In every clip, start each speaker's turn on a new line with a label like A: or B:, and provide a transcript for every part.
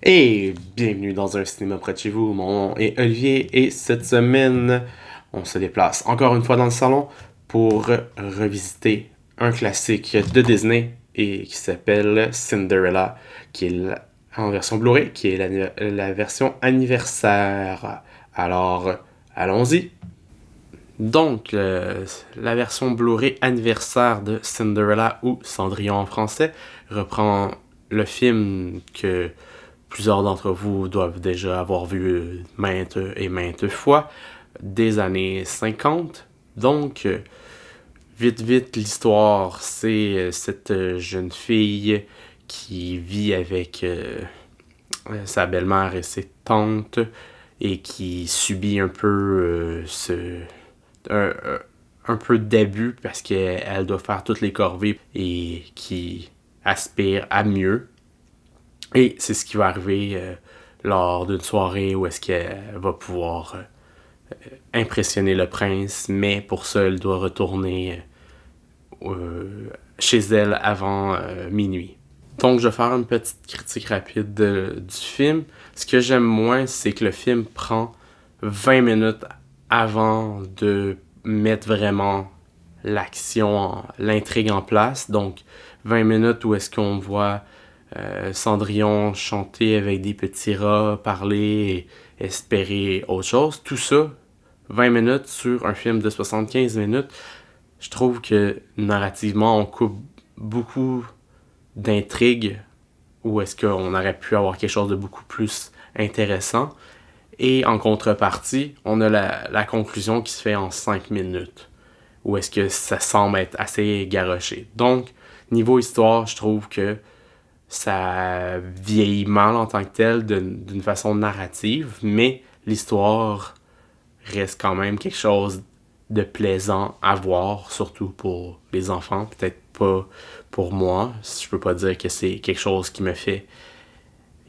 A: Et bienvenue dans un cinéma près de chez vous. Mon nom est Olivier et cette semaine, on se déplace encore une fois dans le salon pour revisiter un classique de Disney et qui s'appelle Cinderella, qui est en version Blu-ray, qui est la version anniversaire. Alors, allons-y. Donc, la version Blu-ray anniversaire de Cinderella ou Cendrillon en français reprend le film que plusieurs d'entre vous doivent déjà avoir vu maintes et maintes fois, des années 50. Donc, vite, vite, l'histoire, c'est cette jeune fille qui vit avec sa belle-mère et ses tantes et qui subit un peu un, un peu d'abus parce qu'elle doit faire toutes les corvées et qui aspire à mieux. Et c'est ce qui va arriver lors d'une soirée où est-ce qu'elle va pouvoir impressionner le prince, mais pour ça, elle doit retourner chez elle avant minuit. Donc, je vais faire une petite critique rapide du film. Ce que j'aime moins, c'est que le film prend 20 minutes avant de mettre vraiment l'action, l'intrigue en place. Donc, 20 minutes où est-ce qu'on voit Cendrillon chanter avec des petits rats, parler et espérer autre chose. Tout ça, 20 minutes sur un film de 75 minutes. Je trouve que narrativement, on coupe beaucoup d'intrigues où est-ce qu'on aurait pu avoir quelque chose de beaucoup plus intéressant. Et en contrepartie, on a la conclusion qui se fait en 5 minutes. Où est-ce que ça semble être assez garoché. Donc, niveau histoire, je trouve que ça vieillit mal en tant que tel d'une façon narrative, mais l'histoire reste quand même quelque chose de plaisant à voir, surtout pour les enfants, peut-être pas pour moi. Je peux pas dire que c'est quelque chose qui me fait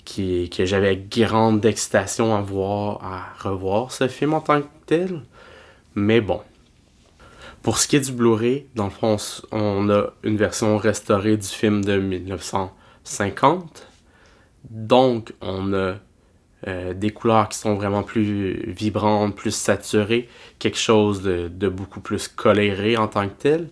A: que j'avais grande excitation à voir, à revoir ce film en tant que tel. Mais bon. Pour ce qui est du Blu-ray, dans le fond, on a une version restaurée du film de 1950. Donc, on a des couleurs qui sont vraiment plus vibrantes, plus saturées, quelque chose de beaucoup plus coloré en tant que tel.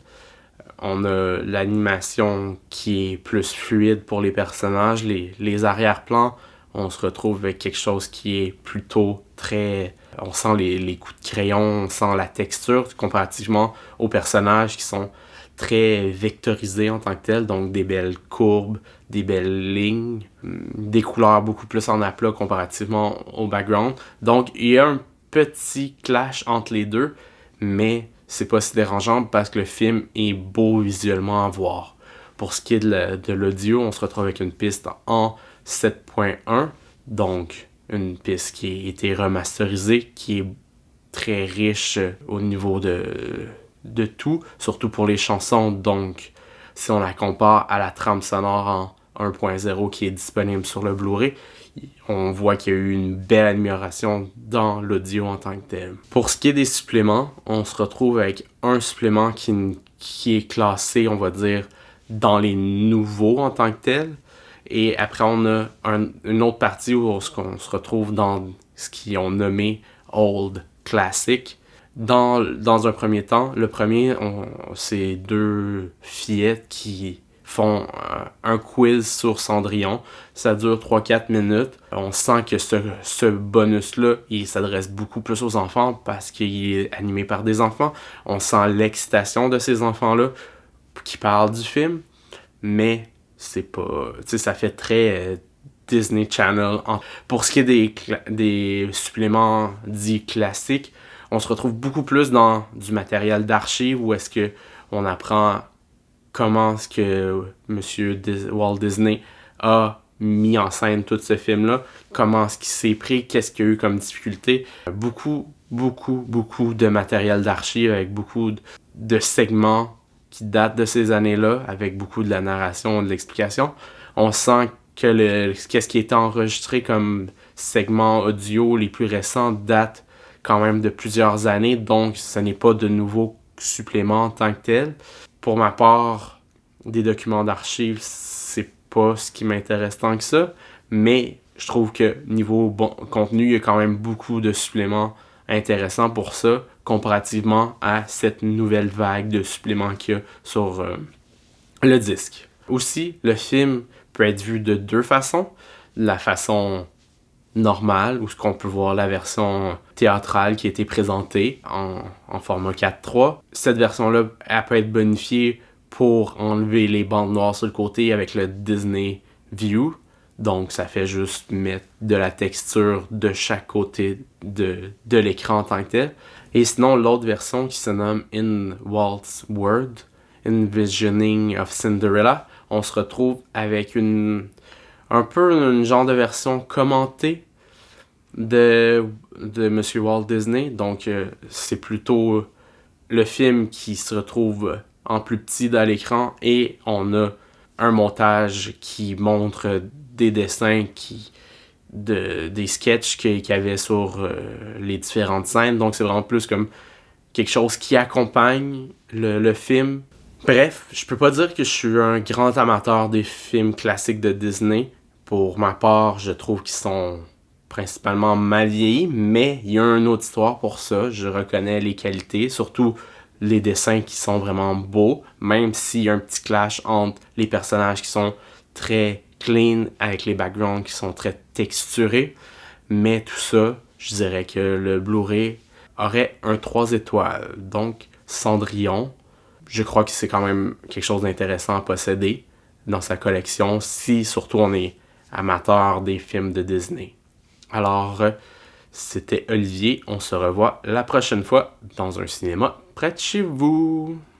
A: On a l'animation qui est plus fluide pour les personnages, les arrière-plans, on se retrouve avec quelque chose qui est plutôt très... On sent les coups de crayon, on sent la texture comparativement aux personnages qui sont très vectorisés en tant que tels, donc des belles courbes, des belles lignes, des couleurs beaucoup plus en aplat comparativement au background. Donc il y a un petit clash entre les deux, mais c'est pas si dérangeant parce que le film est beau visuellement à voir. Pour ce qui est de l'audio, on se retrouve avec une piste en 7.1, donc une piste qui a été remasterisée, qui est très riche au niveau de tout, surtout pour les chansons. Donc, si on la compare à la trame sonore en 1.0 qui est disponible sur le Blu-ray, on voit qu'il y a eu une belle amélioration dans l'audio en tant que tel. Pour ce qui est des suppléments, on se retrouve avec un supplément qui est classé, on va dire, dans les nouveaux en tant que tel. Et après, on a une autre partie où on se retrouve dans ce qu'ils ont nommé Old Classic. Dans un premier temps, le premier, c'est deux fillettes qui font un quiz sur Cendrillon. Ça dure 3-4 minutes. On sent que ce bonus-là, il s'adresse beaucoup plus aux enfants parce qu'il est animé par des enfants. On sent l'excitation de ces enfants-là qui parlent du film, mais c'est pas... Tu sais, ça fait très Disney Channel. Pour ce qui est des suppléments dits classiques, on se retrouve beaucoup plus dans du matériel d'archives où est-ce que on apprend comment est-ce que Monsieur Walt Disney a mis en scène tout ce film-là, comment est-ce qu'il s'est pris, qu'est-ce qu'il y a eu comme difficulté. Beaucoup, beaucoup, beaucoup de matériel d'archives avec beaucoup de segments qui datent de ces années-là, avec beaucoup de la narration et de l'explication. On sent que qu'est-ce qui était enregistré comme segments audio les plus récents date quand même de plusieurs années, donc ce n'est pas de nouveaux suppléments en tant que tel. Pour ma part, des documents d'archives, c'est pas ce qui m'intéresse tant que ça, mais je trouve que niveau contenu, il y a quand même beaucoup de suppléments intéressants pour ça, comparativement à cette nouvelle vague de suppléments qu'il y a sur le disque. Aussi, le film peut être vu de deux façons. La façon normale, où ce qu'on peut voir la version théâtrale qui a été présentée en format 4:3. Cette version-là, elle peut être bonifiée pour enlever les bandes noires sur le côté avec le Disney View. Donc, ça fait juste mettre de la texture de chaque côté de l'écran en tant que tel. Et sinon, l'autre version qui se nomme In Walt's World, Envisioning of Cinderella, on se retrouve avec un peu une genre de version commentée de Monsieur Walt Disney. Donc, c'est plutôt le film qui se retrouve en plus petit dans l'écran et on a un montage qui montre des dessins des sketchs qu'il y avait sur les différentes scènes. Donc, c'est vraiment plus comme quelque chose qui accompagne le film. Bref, je peux pas dire que je suis un grand amateur des films classiques de Disney. Pour ma part, je trouve qu'ils sont principalement mal vieillis, mais il y a une auditoire pour ça. Je reconnais les qualités, surtout les dessins qui sont vraiment beaux, même s'il y a un petit clash entre les personnages qui sont très clean avec les backgrounds qui sont très texturés. Mais tout ça, je dirais que le Blu-ray aurait un 3 étoiles. Donc, Cendrillon, je crois que c'est quand même quelque chose d'intéressant à posséder dans sa collection, si surtout on est amateur des films de Disney. Alors, c'était Olivier. On se revoit la prochaine fois dans un cinéma près de chez vous.